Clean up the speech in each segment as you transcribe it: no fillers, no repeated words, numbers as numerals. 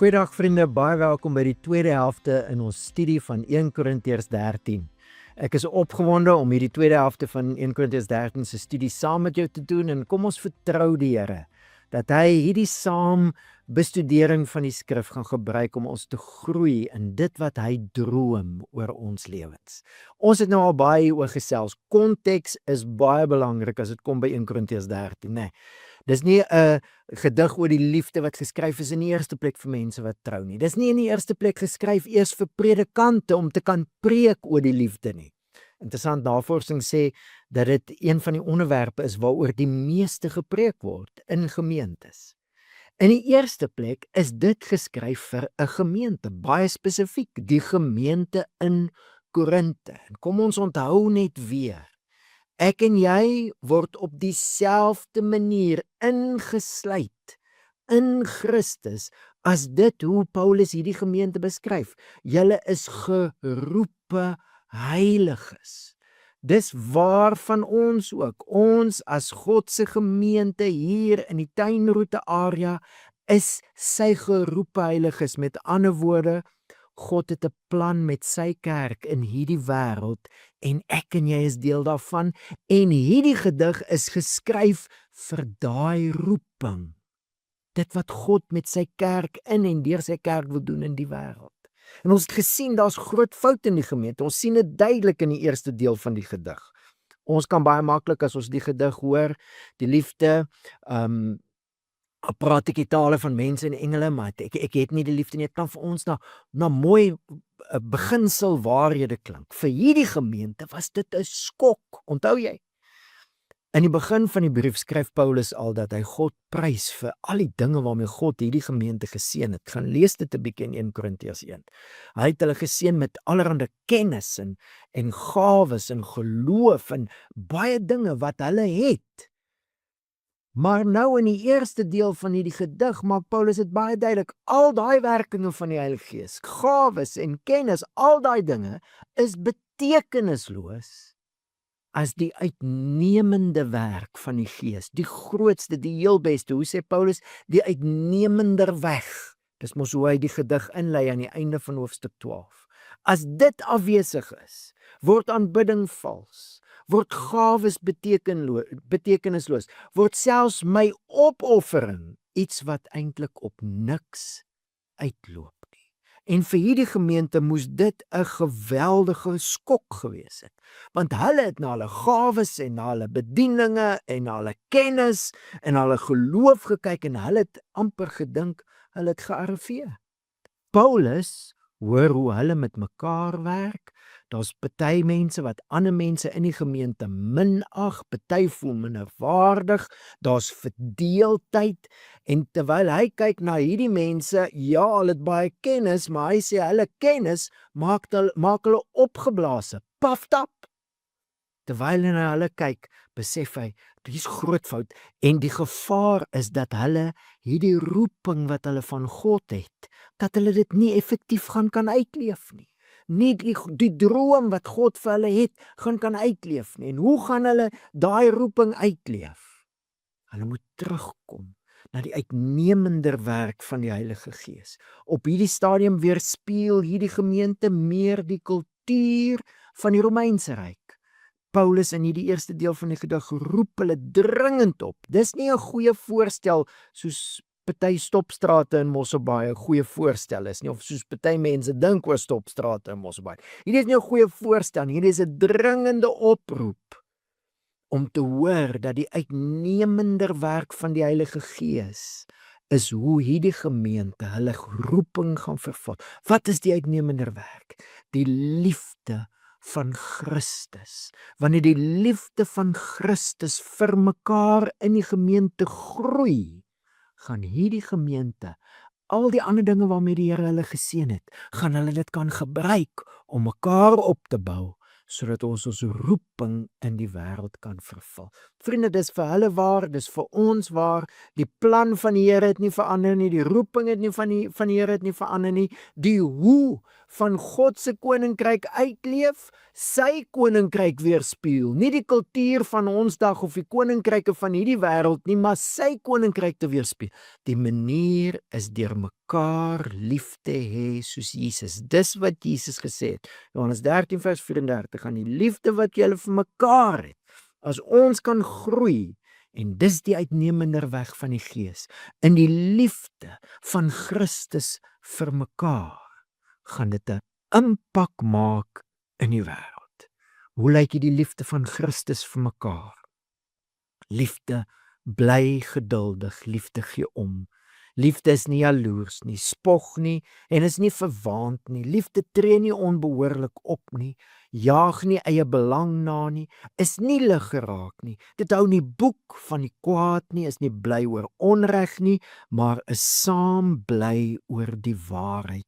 Goeiedag vriende, baie welkom by die tweede helfte in ons studie van 1 Korintiërs 13. Ek is opgewonde om hierdie tweede helfte van 1 Korintiërs 13 se studie saam met jou te doen en kom ons vertrou die Here dat hy hierdie saam bestudering van die skrif gaan gebruik om ons te groei in dit wat hy droom oor ons lewens. Ons het nou al baie oor gesels. Konteks is baie belangrik as dit kom by 1 Korintiërs 13, nee. Dis nie 'n gedig oor die liefde wat geskryf is in die eerste plek vir mense wat trou nie. Dis nie in die eerste plek geskryf eers vir predikante om te kan preek oor die liefde nie. Interessant, navorsing sê dat dit een van die onderwerpe is waaroor die meeste gepreek word in gemeentes. In die eerste plek is dit geskryf vir 'n gemeente, baie spesifiek, die gemeente in Korinte. En kom ons onthou net weer. Ek en jy word op dieselfde manier ingesluit in Christus as dit hoe Paulus hierdie gemeente beskryf. Julle is geroepe heiliges. Dis waar van ons ook. Ons as God se gemeente hier in die Tuinroete area is sy geroepe heiliges. Met ander woorde, God het 'n plan met sy kerk in hierdie wêreld en ek en jy is deel daarvan en hierdie gedig is geskryf vir daai roeping. Dit wat God met sy kerk in en deur sy kerk wil doen in die wêreld. En ons het gesien daar's groot foute in die gemeente. Ons sien dit duidelik in die eerste deel van die gedig. Ons kan baie maklik as ons die gedig hoor, die liefde, praat ek die tale van mense en engele, maar ek het nie die liefde nie. Dit kan vir ons na mooi beginselwaarhede klink. Vir hierdie gemeente was dit 'n skok, onthou jy? In die begin van die brief skryf Paulus al dat hy God prys vir al die dinge waarmee God hierdie gemeente geseën het. Gaan lees dit 'n bietjie in 1 Korintiërs 1. Hy het hulle geseën met allerlei kennis en gawes en geloof en baie dinge wat hulle het. Maar nou in die eerste deel van hierdie gedig maak Paulus dit baie duidelik, al daai werkinge van die Heilige Gees, gawes en kennis, al daai dinge is betekenisloos as die uitnemende werk van die Gees, die grootste, die heel beste, hoe sê Paulus, die uitnemender weg. Dis mos hoe hy die gedig inlei aan die einde van hoofstuk 12. As dit afwesig is, word aanbidding vals, word gawes betekenisloos, word selfs my opoffering iets wat eintlik op niks uitloop nie. En vir hierdie gemeente moes dit 'n geweldige skok gewees het, want hulle het na hulle gawes en na hulle bedieninge en na hulle kennis en na hulle geloof gekyk en hulle het amper gedink hulle het gearriveer. Paulus hoor hoe hulle met mekaar werk. Daar's party mense wat ander mense in die gemeente minag, party voel minderwaardig, daar's verdeeldheid en terwyl hy kyk na hierdie mense, ja, hulle het baie kennis, maar hy sê hulle kennis maak hulle opgeblaase, puffed up. Terwyl hy na hulle kyk, besef hy, dis groot fout en die gevaar is dat hulle hierdie roeping wat hulle van God het, dat hulle dit nie effektief kan uitleef nie. Nie die droom wat God vir hulle het, kan uitleef nie. En hoe gaan hulle daai roeping uitleef? Hulle moet terugkom na die uitnemender werk van die Heilige Gees. Op hierdie stadium weerspieël hierdie gemeente meer die kultuur van die Romeinse ryk. Paulus in hierdie eerste deel van die gedig roep hulle dringend op. Dis nie 'n goeie voorstel soos party stopstrate in Mosselbaai 'n goeie voorstel is nie, of soos party mense dink oor stopstrate in Mosselbaai. Hierdie is nie 'n goeie voorstel nie, hierdie is 'n dringende oproep om te hoor dat die uitnemender werk van die Heilige Gees is hoe hierdie gemeente hulle roeping gaan vervul. Wat is die uitnemender werk? Die liefde van Christus. Wanneer die liefde van Christus vir mekaar in die gemeente groei, gaan hierdie gemeente, al die ander dinge waarmee die Here hulle geseën het, gaan hulle dit kan gebruik om mekaar op te bou, sodat ons roeping in die wêreld kan vervul. Vriende, dis vir hulle waar, dis vir ons waar, die plan van die Here het nie verander nie, die roeping het nie van die Here het nie verander nie, die hoe van God se koninkryk uitleef, sy koninkryk weerspieël. Nie die kultuur van ons dag of die koninkryke van hierdie wêreld nie, maar sy koninkryk te weerspieël. Die manier is deur mekaar lief te hê soos Jesus. Dis wat Jesus gesê het. Johannes 13 vers 34, aan die liefde wat julle vir mekaar het. As ons kan groei, en dis die uitnemender weg van die Gees, in die liefde van Christus vir mekaar, gaan dit 'n impak maak in die wêreld. Hoe lyk die liefde van Christus vir mekaar? Liefde bly geduldig, liefde gee om. Liefde is nie jaloers nie, spog nie en is nie verwaand nie. Liefde tree nie onbehoorlik op nie, jaag nie eie belang na nie, is nie lig geraak nie. Dit hou nie boek van die kwaad nie, is nie bly oor onreg nie, maar is saam bly oor die waarheid.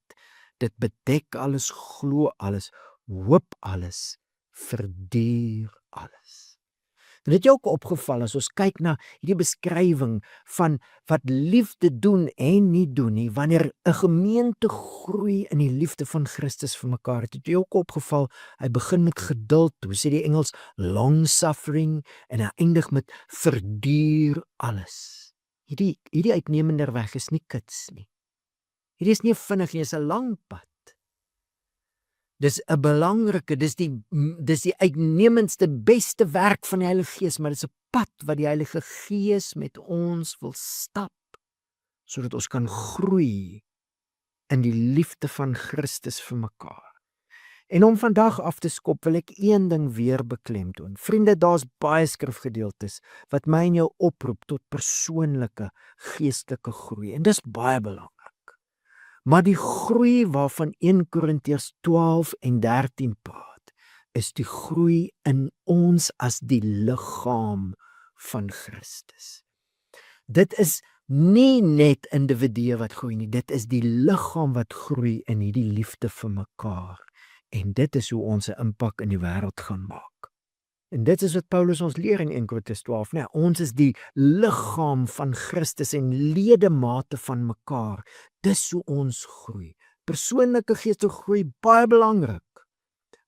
Dit bedek alles, glo alles, hoop alles, verduur alles. En dit het jou ook opgeval as ons kyk na hierdie beskrywing van wat liefde doen en nie doen nie, wanneer 'n gemeente groei in die liefde van Christus vir mekaar, het jou ook opgeval, hy begin met geduld, hoe sê die Engels, long suffering, en hy eindig met verduur alles. Hierdie uitnemender weg is nie kits nie. Hierdie is nie vinnig nie, is 'n lang pad. Dis 'n belangrike, dis die uitnemendste, beste werk van die Heilige Gees, maar dis 'n pad wat die Heilige Gees met ons wil stap, sodat ons kan groei in die liefde van Christus vir mekaar. En om vandag af te skop, wil ek een ding weer beklemtoon. Vriende, daar's baie skrifgedeeltes wat my en jou oproep tot persoonlike geestelike groei, en dis baie belangrik. Maar die groei waarvan 1 Korintiërs 12 en 13 praat, is die groei in ons as die liggaam van Christus. Dit is nie net individue wat groei nie, dit is die liggaam wat groei in hierdie liefde vir mekaar. En dit is hoe ons 'n impak in die wêreld gaan maak. En dit is wat Paulus ons leer in 1 Korintiërs 12. Nee, ons is die liggaam van Christus en ledemate van mekaar. Dis hoe ons groei. Persoonlike geestelike groei, baie belangrik.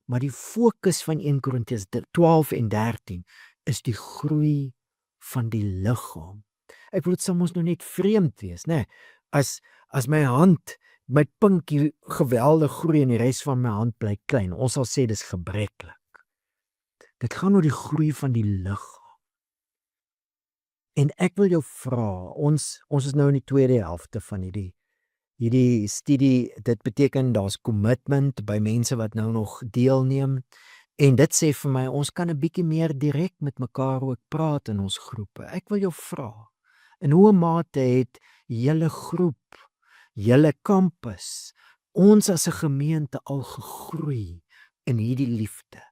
Maar die fokus van 1 Korintiërs 12 en 13 is die groei van die liggaam. Ek wil dit soms nog net vreemd wees, né? As my hand, my pinkie geweldig groei en die res van my hand bly klein. Ons sal sê dis gebreklik. Dit gaan oor die groei van die liggaam. En ek wil jou vra, ons is nou in die tweede helfte van hierdie studie. Dit beteken daar's commitment by mense wat nou nog deelneem. En dit sê vir my, ons kan 'n bietjie meer direk met mekaar ook praat in ons groepe. Ek wil jou vra, in hoe mate het julle groep, julle kampus, ons as 'n gemeente al gegroei in hierdie liefde?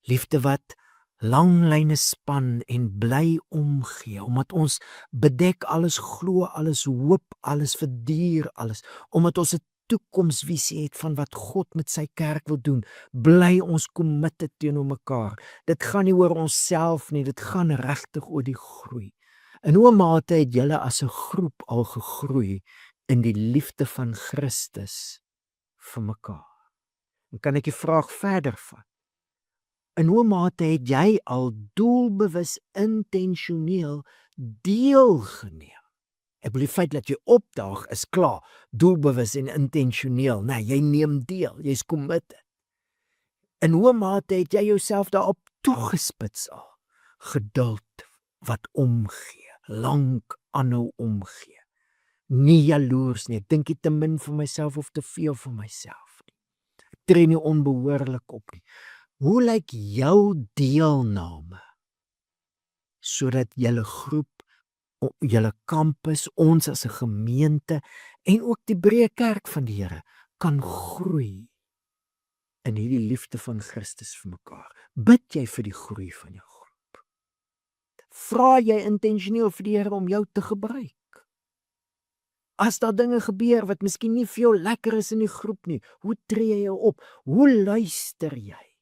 Liefde wat langlyne span en bly omgee, omdat ons bedek alles, glo alles, hoop alles, verduur alles, omdat ons 'n toekomsvisie het van wat God met sy kerk wil doen, bly ons committed teenoor mekaar. Dit gaan nie oor onsself nie, dit gaan regtig oor die groei. In hoe mate het julle as 'n groep al gegroei in die liefde van Christus vir mekaar? En kan ek die vraag verder vat? In hoe mate het jy al doelbewus, intentioneel deelgeneem? Ek bedoel, die feit dat jy opdaag is klaar, doelbewus en intentioneel. Nee, jy neem deel, jy's committed. In hoe mate het jy jouself daarop toegespits al? Geduld wat omgee, lank aanhou omgee. Nie jaloers nie, ek dink nie te min vir myself of te veel vir myself nie. Ek tree nie onbehoorlik op nie. Hoe lyk jou deelname, sodat julle groep, julle kampus, ons as 'n gemeente en ook die breë kerk van die Here kan groei in hierdie liefde van Christus vir mekaar? Bid jy vir die groei van jou groep? Vra jy intentioneel vir die Here om jou te gebruik? As daar dinge gebeur wat miskien nie vir jou lekker is in die groep nie, hoe tree jy jou op? Hoe luister jy?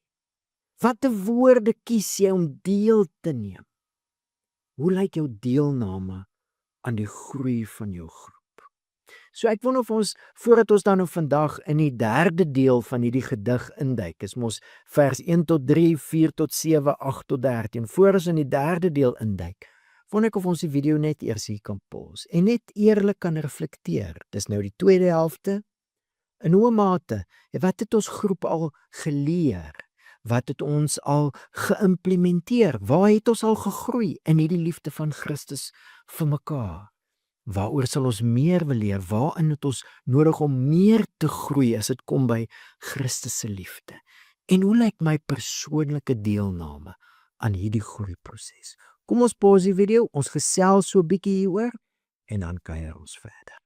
Watter woorde kies jy om deel te neem? Hoe lyk jou deelname aan die groei van jou groep? So ek wonder of ons, voordat ons dan nou vandag in die derde deel van hierdie gedig induik, is mos vers 1 tot 3, 4 tot 7, 8 tot 13, voor ons in die derde deel induik, wonder ek of ons die video net eers hier kan pause, en net eerlik kan reflekteer. Dis nou die tweede helfte, in hoe mate, wat het ons groep al geleer? Wat het ons al geïmplementeer? Waar het ons al gegroei in hierdie liefde van Christus vir mekaar? Waaroor sal ons meer wil leer? Waarin het ons nodig om meer te groei as dit kom by Christus se liefde? En hoe lyk my persoonlike deelname aan hierdie groeiproses? Kom ons pause die video, ons gesels so 'n bietjie hieroor en dan kuier ons verder.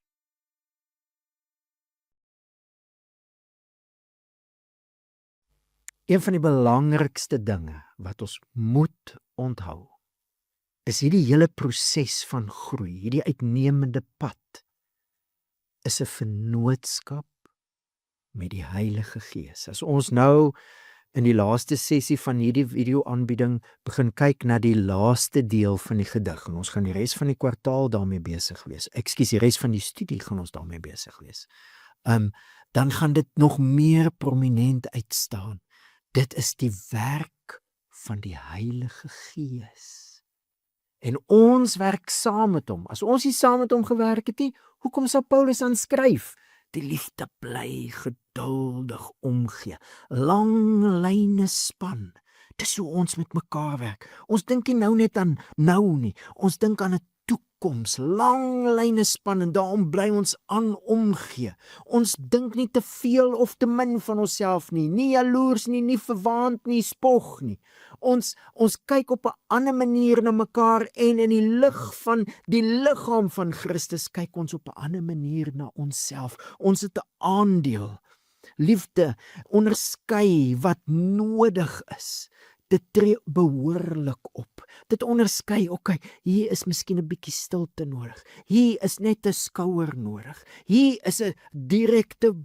Een van die belangrikste dinge wat ons moet onthou, is hierdie hele proses van groei, hierdie uitnemende pad, is 'n vennootskap met die Heilige Gees. As ons nou in die laaste sessie van hierdie video-aanbieding begin kyk na die laaste deel van die gedig, en ons gaan die res van die kwartaal daarmee besig wees. Die res van die studie gaan ons daarmee besig wees. Dan gaan dit nog meer prominent uitstaan. Dit is die werk van die Heilige Gees. En ons werk saam met hom. As ons nie saam met hom gewerk het nie, hoekom sal Paulus dan skryf? Die liefde bly geduldig omgee. Lang lyne span. Dis hoe ons met mekaar werk. Ons dink nie nou net aan nou nie. Ons dink aan 'n toekoms, lang lyne span, en daarom bly ons aan omgee. Ons dink nie te veel of te min van onsself nie. Nie jaloers nie, nie verwaand nie, spog nie. Ons kyk op 'n ander manier na mekaar, en in die lig van die liggaam van Christus kyk ons op 'n ander manier na onsself. Ons het 'n aandeel. Liefde onderskei wat nodig is. Dit tree behoorlik op. Dit onderskei, okay, hier is miskien 'n bietjie stilte nodig. Hier is net 'n skouer nodig. Hier is 'n direkte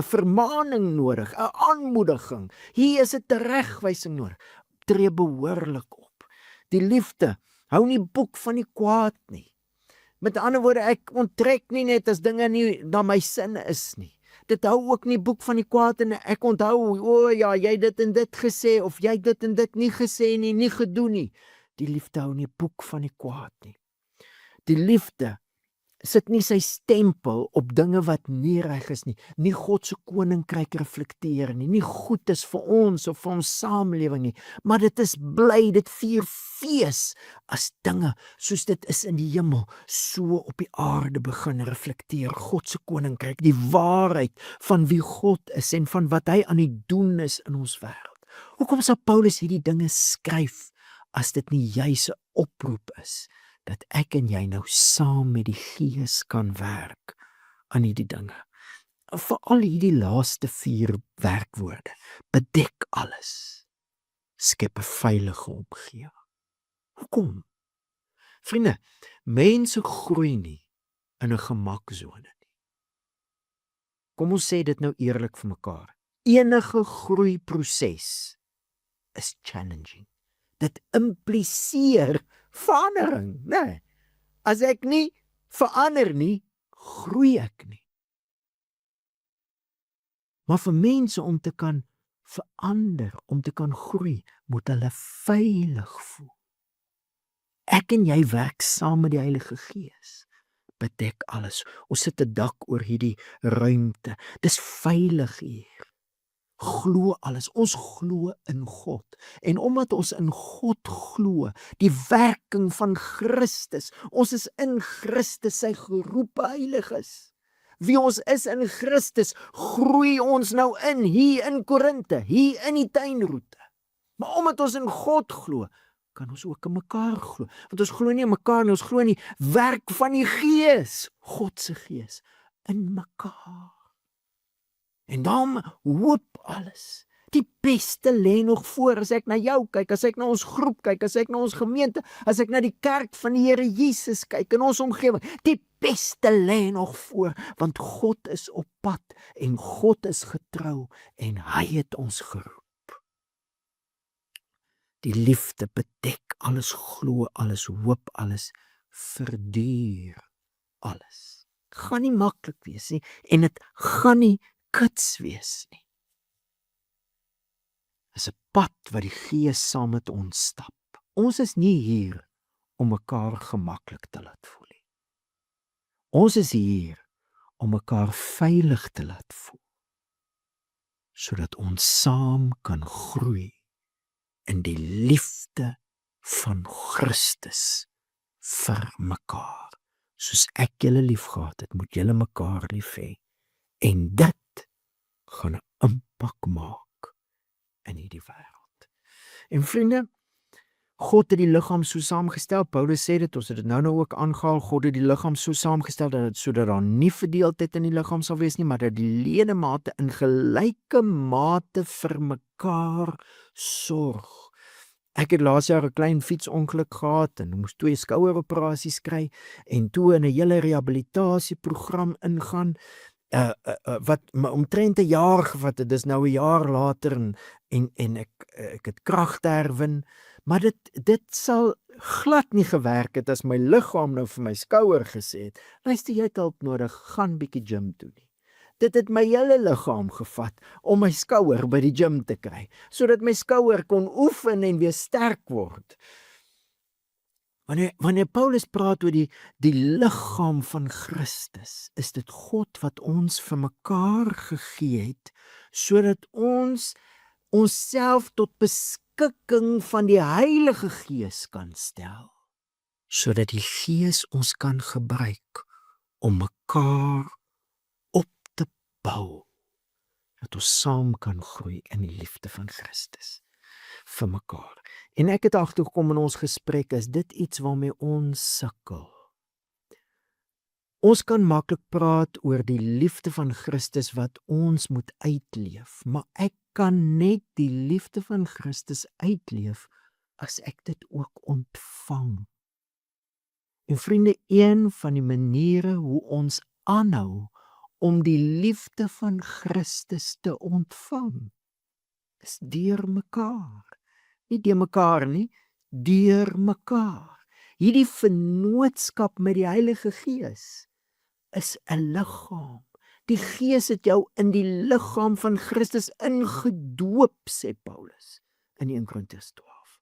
vermaaning nodig, 'n aanmoediging. Hier is 'n teregwysing nodig. Tree behoorlik op. Die liefde hou nie boek van die kwaad nie. Met ander woorde, ek onttrek nie net as dinge nie na my sin is nie. Dit hou ook nie boek van die kwaad, en ek onthou, ja, jy dit en dit gesê, of jy dit en dit nie gesê nie, nie gedoen nie. Die liefde hou nie boek van die kwaad nie. Die liefde sit nie sy stempel op dinge wat nie reg is nie, nie God se koninkryk reflekteer nie, nie goed is vir ons of vir ons samelewing nie, maar dit is bly, dit vier fees as dinge soos dit is in die hemel, so op die aarde begin reflekteer, God se koninkryk, die waarheid van wie God is en van wat hy aan die doen is in ons wêreld. Hoekom sal Paulus hierdie dinge skryf as dit nie juis 'n oproep is dat ek en jy nou saam met die Gees kan werk aan hierdie dinge? Veral hierdie laaste 4 werkwoorde. Bedek alles. Skep 'n veilige omgewing. Hoekom? Vriende, mense groei nie in 'n gemaksone nie. Kom ons sê dit nou eerlik vir mekaar. Enige groeiproses is challenging. Dit impliseer verandering, né? As ek nie verander nie, groei ek nie. Maar vir mense om te kan verander, om te kan groei, moet hulle veilig voel. Ek en jy werk saam met die Heilige Gees. Bedek alles. Ons sit 'n dak oor hierdie ruimte. Dis veilig hier. Glo alles. Ons glo in God. En omdat ons in God glo, die werking van Christus, ons is in Christus, sy geroepe heiliges. Wie ons is in Christus, groei ons nou in, hier in Korinthe, hier in die tuinroete. Maar omdat ons in God glo, kan ons ook in mekaar glo. Want ons glo nie in mekaar nie, ons glo in die werk van die Gees, God se Gees, in mekaar. En dan hoop alles. Die beste lê nog voor. As ek na jou kyk, as ek na ons groep kyk, as ek na ons gemeente, as ek na die kerk van die Here Jesus kyk, in ons omgewing, die beste lê nog voor, want God is op pad en God is getrou en hy het ons geroep. Die liefde bedek alles, glo alles, hoop alles, verduur alles. Gaan nie maklik wees nie en dit gaan nie kits wees nie. Dis 'n pad wat die Gees saam met ons stap. Ons is nie hier om mekaar gemaklik te laat voel nie. Ons is hier om mekaar veilig te laat voel, sodat ons saam kan groei in die liefde van Christus vir mekaar. Soos ek julle liefgehad het, moet julle mekaar lief hê. En dit gaan 'n impak maak in hierdie wêreld. En vriende, God het die liggaam so saamgestel. Paulus sê dit, ons het dit nou ook aangehaal. God het die liggaam so saamgestel sodat daar nie verdeeldheid in die liggaam sal wees nie, maar dat die ledemate in gelyke mate vir mekaar sorg. Ek het laas jaar 'n klein fietsongeluk gehad en moes 2 skoueroperasies kry en toe in 'n hele rehabilitasieprogram ingaan. Wat omtrent 'n jaar gevat het. Dis nou 'n jaar later en ek het krag herwin, maar dit sal glad nie gewerk het as my liggaam nou vir my skouer gesê het, luister, jy het hulp nodig, gaan bietjie gym toe nie. Dit het my hele liggaam gevat om my skouer by die gym te kry, sodat my skouer kon oefen en weer sterk word. Wanneer Paulus praat oor die liggaam van Christus, is dit God wat ons vir mekaar gegee het, sodat ons onsself tot beskikking van die Heilige Gees kan stel, sodat die Gees ons kan gebruik om mekaar op te bou, dat ons saam kan groei in die liefde van Christus vir mekaar. En ek het agtergekom in ons gesprek, is dit iets waarmee ons sukkel. Ons kan maklik praat oor die liefde van Christus wat ons moet uitleef, maar ek kan net die liefde van Christus uitleef as ek dit ook ontvang. En vriende, een van die maniere hoe ons aanhou om die liefde van Christus te ontvang, is deur mekaar. Nie deur mekaar nie, deur mekaar. Hierdie vennootskap met die Heilige Gees is 'n liggaam. Die Gees het jou in die liggaam van Christus ingedoop, sê Paulus in 1 Korintiërs 12.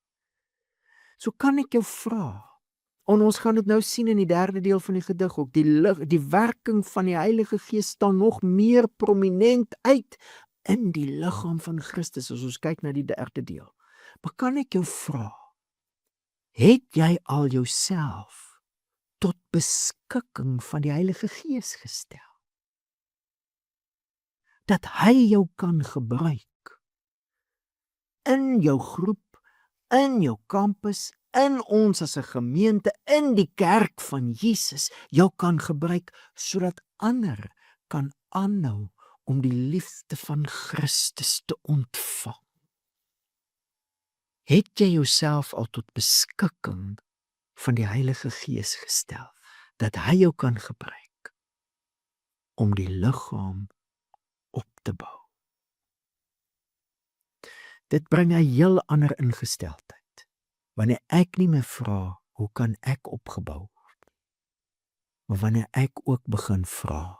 So kan ek jou vra, en ons gaan dit nou sien in die 3de deel van die gedig ook, die werking van die Heilige Gees staan nog meer prominent uit in die liggaam van Christus, as ons kyk na die 3de deel. Maar kan ek jou vra, het jy al jouself tot beskikking van die Heilige Gees gestel? Dat hy jou kan gebruik in jou groep, in jou kampus, in ons as 'n gemeente, in die kerk van Jesus, jou kan gebruik sodat ander kan aanhou om die liefde van Christus te ontvang. Het jy jouself al tot beskikking van die Heilige Gees gestel, dat hy jou kan gebruik om die liggaam op te bou? Dit bring 'n heel ander ingesteldheid, wanneer ek nie meer vra, hoe kan ek opgebou word? Maar wanneer ek ook begin vra,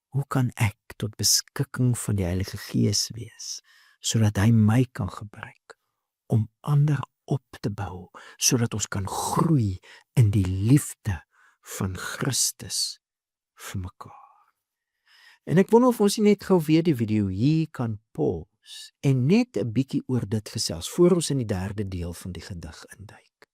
hoe kan ek tot beskikking van die Heilige Gees wees, sodat hy my kan gebruik om ander op te bou, sodat ons kan groei in die liefde van Christus vir mekaar. En ek wonder of ons nie net gou weer die video hier kan pause en net 'n bietjie oor dit gesels, voor ons in die 3de deel van die gedig induik.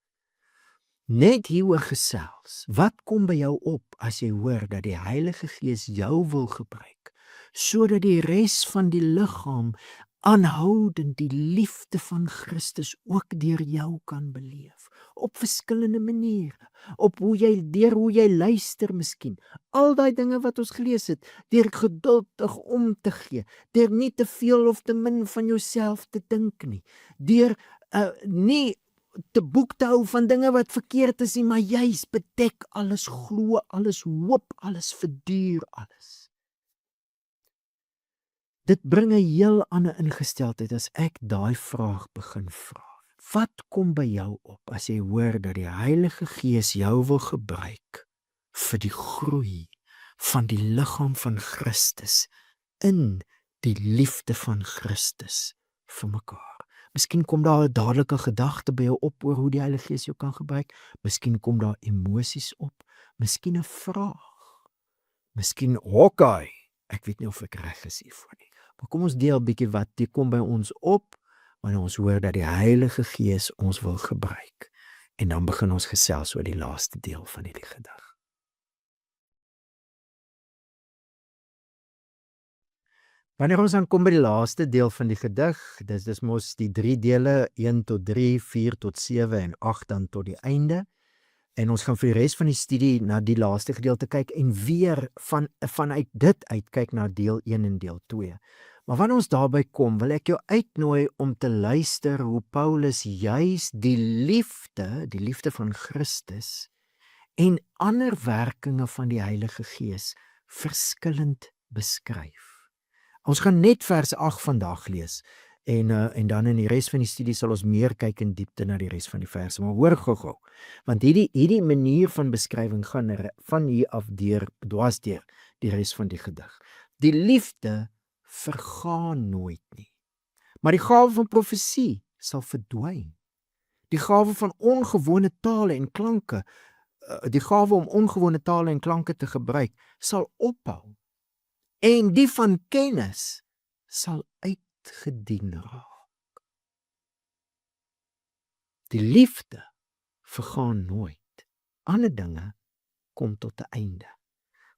Net hieroor gesels, wat kom by jou op as jy hoor dat die Heilige Gees jou wil gebruik, sodat die res van die liggaam aanhoudend die liefde van Christus ook deur jou kan beleef, op verskillende maniere, deur hoe jy luister miskien, al daai dinge wat ons gelees het, deur geduldig om te gee, deur nie te veel of te min van jouself te dink nie, deur nie te boek te hou van dinge wat verkeerd is nie, maar juis bedek alles, glo alles, hoop alles, verduur alles. Dit bring 'n heel ander ingesteldheid as ek daai vraag begin vra. Wat kom by jou op as jy hoor dat die Heilige Gees jou wil gebruik vir die groei van die liggaam van Christus, in die liefde van Christus vir mekaar. Miskien kom daar 'n dadelike gedagte by jou op oor hoe die Heilige Gees jou kan gebruik. Miskien kom daar emosies op. Miskien 'n vraag. Miskien Hawkeye. Ek weet nie of ek reg is hiervoor nie. Maar kom ons deel 'n bietjie wat dit kom by ons op wanneer ons hoor dat die Heilige Gees ons wil gebruik. En dan begin ons gesels oor die laaste deel van hierdie gedig. Wanneer ons dan kom by die laaste deel van die gedig, dis mos die 3 dele, 1 tot 3, 4 tot 7 en 8 dan tot die einde. En ons gaan vir die res van die studie na die laaste gedeelte kyk en weer vanuit dit uit kyk na deel 1 en deel 2. Maar wanneer ons daarby kom, wil ek jou uitnooi om te luister hoe Paulus juis die liefde van Christus en ander werkinge van die Heilige Gees verskillend beskryf. Ons gaan net vers 8 vandag lees en dan in die res van die studie sal ons meer kyk in diepte na die res van die verse. Maar hoor gou-gou, want hierdie manier van beskrywing gaan van hier af dwars deur die res van die gedig. Die liefde vergaan nooit nie. Maar die gawe van profesie sal verdwyn. Die gawe van ongewone tale en klanke, die gawe om ongewone tale en klanke te gebruik, sal ophou. En die van kennis sal uitgedien raak. Die liefde vergaan nooit. Ander dinge kom tot 'n einde.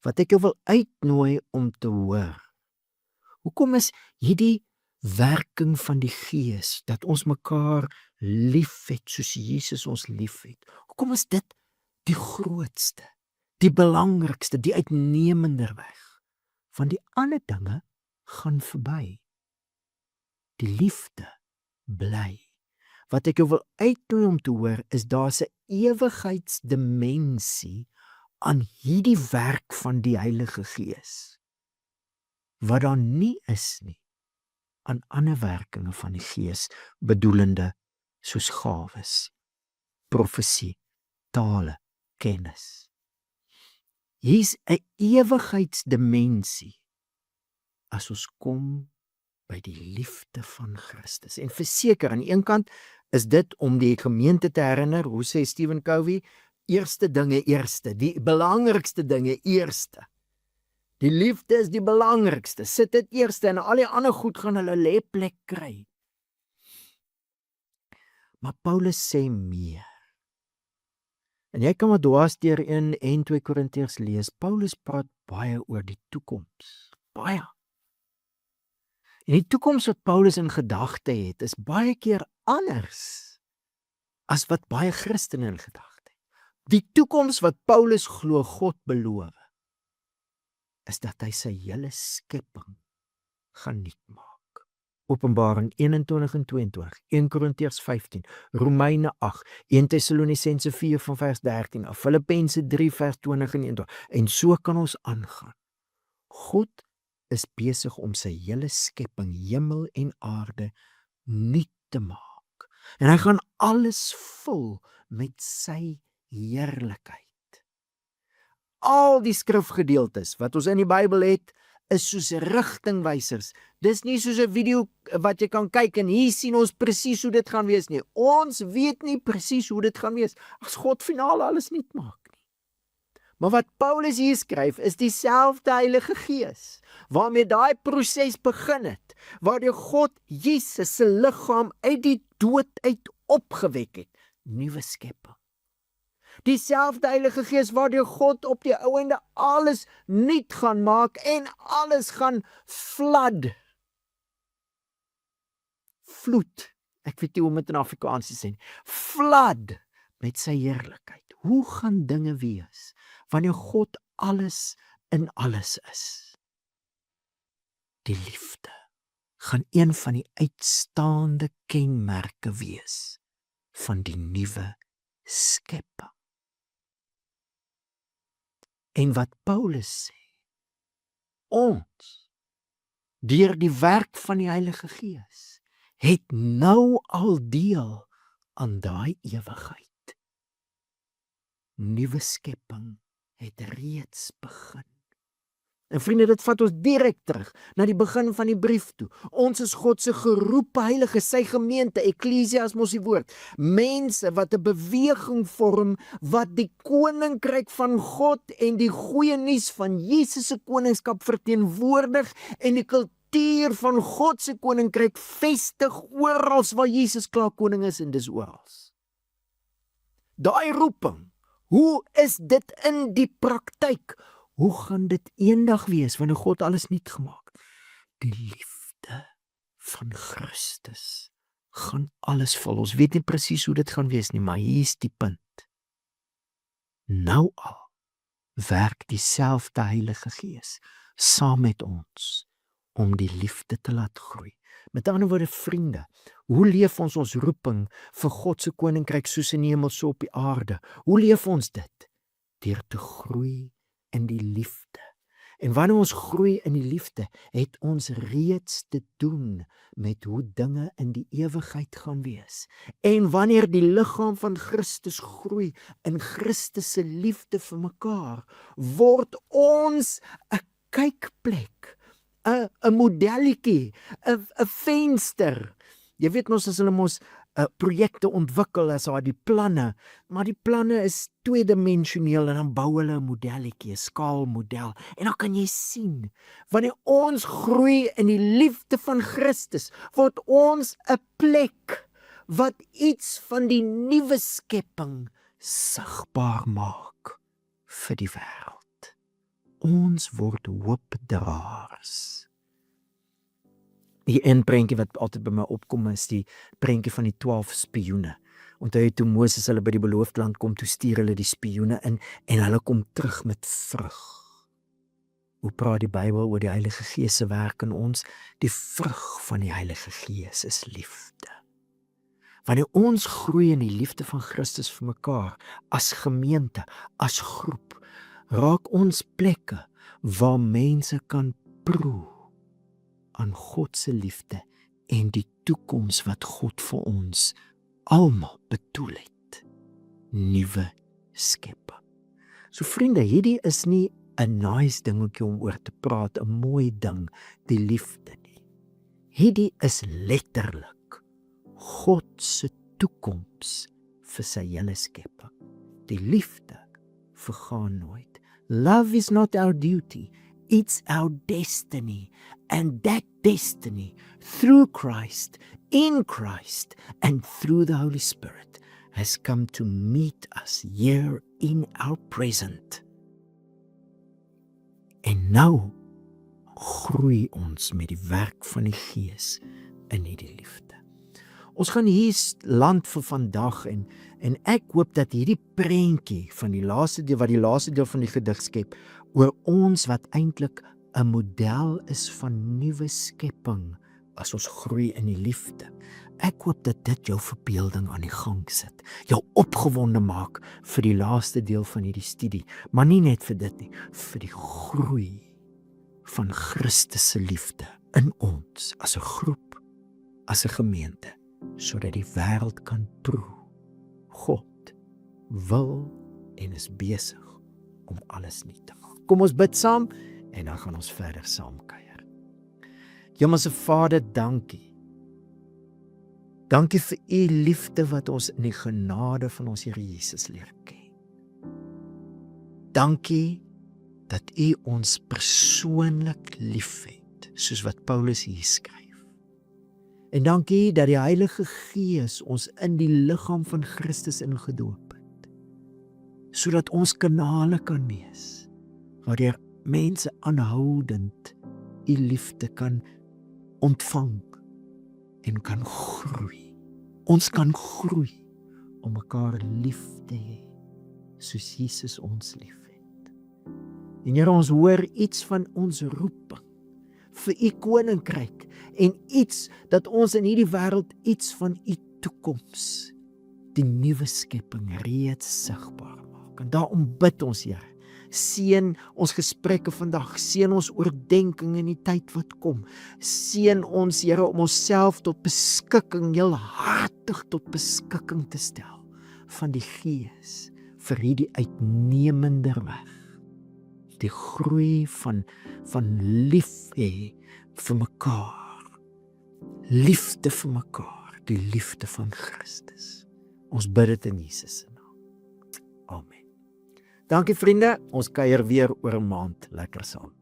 Wat ek jou wil uitnooi om te hoor. Hoekom is hierdie werking van die Gees, dat ons mekaar liefhet soos Jesus ons liefhet? Hoekom is dit die grootste, die belangrikste, die uitnemender weg? Want die ander dinge gaan verby. Die liefde bly. Wat ek jou wil uitnooi om te hoor, is daar's 'n ewigheidsdimensie aan hierdie werk van die Heilige Gees, wat daar nie is nie aan ander werkinge van die Gees, bedoelende soos gawes, profesie, tale, kennis. Hier's 'n ewigheidsdimensie as ons kom by die liefde van Christus. En verseker, aan die een kant is dit om die gemeente te herinner, hoe sê Stephen Covey, eerste dinge eerste, die belangrikste dinge eerste. Die liefde is die belangrikste, sit dit eerste en al die ander goed gaan hulle lêplek kry. Maar Paulus sê meer. En jy kan maar dwars deur 1 en 2 Korintiërs lees, Paulus praat baie oor die toekoms. Baie. En die toekoms wat Paulus in gedagte het, is baie keer anders as wat baie Christene in gedagte het. Die toekoms wat Paulus glo God beloof, is dat hy sy hele skepping gaan nuut maak. Openbaring 21 en 22, 1 Korintiërs 15, Romeine 8, 1 Tessalonisense 4 van vers 13, Filippense 3 vers 20 en 21, en so kan ons aangaan. God is besig om sy hele skepping, hemel en aarde, nuut te maak. En hy gaan alles vul met sy heerlikheid. Al die skrifgedeeltes wat ons in die Bybel het, is soos rigtingwysers. Dis nie soos 'n video wat jy kan kyk en hier sien ons presies hoe dit gaan wees nie. Ons weet nie presies hoe dit gaan wees as God finaal alles nuut maak nie. Maar wat Paulus hier skryf is dieselfde Heilige Gees waarmee daai proses begin het, waardeur God Jesus se liggaam uit die dood uit opgewek het, nuwe skepping. Dieselfde Heilige Gees waardeur God op die ou einde alles nuut gaan maak en alles gaan vloed. Ek weet nie hoe om dit in Afrikaans te sê. Flood met sy heerlikheid. Hoe gaan dinge wees wanneer God alles in alles is? Die liefde gaan een van die uitstaande kenmerke wees van die nuwe skepping. En wat Paulus sê, ons, deur die werk van die Heilige Gees, het nou al deel aan daai ewigheid. Nuwe skepping het reeds begin. En vriende, dit vat ons direk terug na die begin van die brief toe. Ons is God se geroepe heiliges, sy gemeente, eklesia is mos die woord. Mense wat 'n beweging vorm, wat die koninkryk van God en die goeie nuus van Jesus se koningskap verteenwoordig en die kultuur van God se koninkryk vestig oral waar Jesus klaar koning is, en dis oral. Daai roeping, hoe is dit in die praktyk? Hoe gaan dit eendag wees wanneer God alles nuut gemaak? Die liefde van Christus gaan alles vul. Ons weet nie presies hoe dit gaan wees nie, maar hier is die punt. Nou al werk dieselfde Heilige Gees saam met ons om die liefde te laat groei. Met ander woorde, vriende, hoe leef ons roeping vir God se koninkryk soos in die hemel so op die aarde? Hoe leef ons dit? Deur te groei in die liefde. En wanneer ons groei in die liefde, het ons reeds te doen met hoe dinge in die ewigheid gaan wees. En wanneer die liggaam van Christus groei in Christus se liefde vir mekaar, word ons 'n kykplek, 'n modelletjie, 'n venster. Jy weet mos as hulle mos projekte ontwikkel, as daar die planne, maar die planne is tweedimensioneel en dan bou hulle 'n modelletjie, 'n skaalmodel, en dan kan jy sien, wanneer ons groei in die liefde van Christus, word ons 'n plek wat iets van die nuwe skepping sigbaar maak vir die wêreld. Ons word hoopdraers. Die een prentjie wat altyd by my opkom is die prentjie van die 12 spioene. Onthou jy toe Moses hulle by die beloofde land kom, toe stuur hulle die spioene in en hulle kom terug met vrug. Hoe praat die Bybel oor die Heilige Gees se werk in ons? Die vrug van die Heilige Gees is liefde. Wanneer ons groei in die liefde van Christus vir mekaar, as gemeente, as groep, raak ons plekke waar mense kan proe aan God se liefde en die toekoms wat God vir ons almal bedoel het. Nuwe skepping. So vriende, hierdie is nie 'n nice dingetjie om oor te praat, 'n mooi ding, die liefde nie. Hierdie is letterlik God se toekoms vir sy hele skepping. Die liefde vergaan nooit. Love is not our duty, it's our destiny. And that destiny, through Christ, in Christ, and through the Holy Spirit, has come to meet us here in our present. En nou groei ons met die werk van die Gees in hierdie liefde. Ons gaan hier land vir vandag en ek hoop dat hierdie prentjie van die laaste deel, wat die laaste deel van die gedig skep, oor ons wat eintlik 'n model is van nuwe skepping as ons groei in die liefde. Ek hoop dat dit jou verbeelding aan die gang sit, jou opgewonde maak vir die laaste deel van hierdie studie, maar nie net vir dit nie, vir die groei van Christus se liefde in ons as 'n groep, as 'n gemeente, sodat die wêreld kan proe. God wil en is besig om alles nuut te maak. Kom ons bid saam en dan gaan ons verder saam kuier. Hemelse Vader, dankie. Dankie vir u liefde wat ons in die genade van ons Here Jesus leer ken. Dankie dat u ons persoonlik liefhet, soos wat Paulus hier skryf. En dankie dat die Heilige Gees ons in die liggaam van Christus ingedoop het, sodat ons kanale kan wees, waardeur mense aanhoudend u liefde kan ontvang en kan groei. Ons kan groei om mekaar lief te hê, soos Jesus ons liefhet. En Here, ons hoor iets van ons roeping vir u koninkryk en iets dat ons in hierdie wêreld iets van u toekoms, die nuwe skepping reeds sigbaar maak. En daarom bid ons, Here, seën ons gesprekke vandag, seën ons oordeenking in die tyd wat kom. Seën ons, Here, om onsself tot beskikking, heel hartig tot beskikking te stel van die Gees vir hierdie uitnemende weg. die groei van lief hê vir mekaar. Liefde vir mekaar, die liefde van Christus. Ons bid dit in Jesus se naam. Amen. Dankie vriende, ons kuier weer oor 'n maand lekker saam.